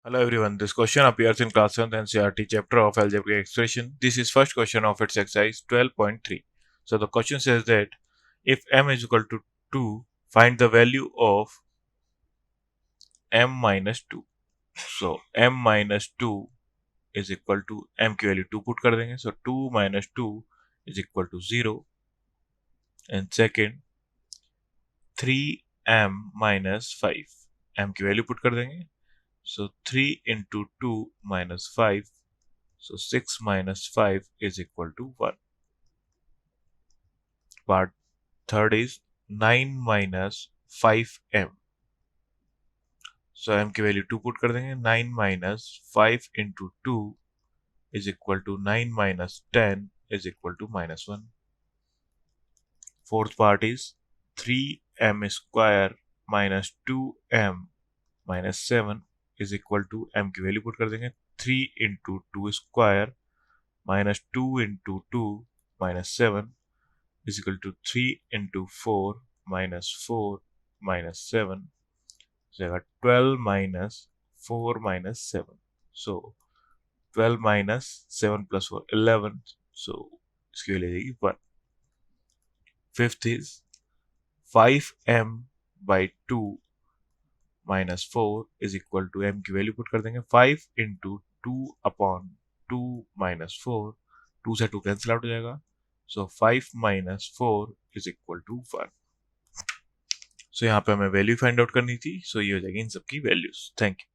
Hello everyone, this question appears in Class 7th NCERT chapter of Algebraic expression. This is first question of its exercise 12.3. So the question says that if m is equal to 2, find the value of m minus 2. So m minus 2 is equal to m की value 2 put कर देंगे. So 2 minus 2 is equal to 0. And second 3m minus 5. m की value put कर देंगे. So 3 into 2 minus 5. So 6 minus 5 is equal to 1. Part third is 9 minus 5m. So m की value 2 put कर देंगे. 9 minus 5 into 2 is equal to 9 minus 10 is equal to minus 1. Fourth part is 3m square minus 2m minus 7 is equal to m की value put कर देंगे. 3 into 2 square minus 2 into 2 minus 7 is equal to 3 into 4 minus 4 minus 7. So I got 12 minus 4 minus 7. So 12 minus 7 plus 4, 11. So इसकी value आएगी 1. Fifth is 5m by 2 minus 4 is equal to m की value put कर देंगे. 5 into 2 upon 2 minus 4. 2 से 2 cancel out हो जाएगा. So 5 minus 4 is equal to 1. So यहाँ पे हमें वैल्यू फाइंड आउट करनी थी. So ये हो जाएगी इन सब की वैल्यूज. Thank you.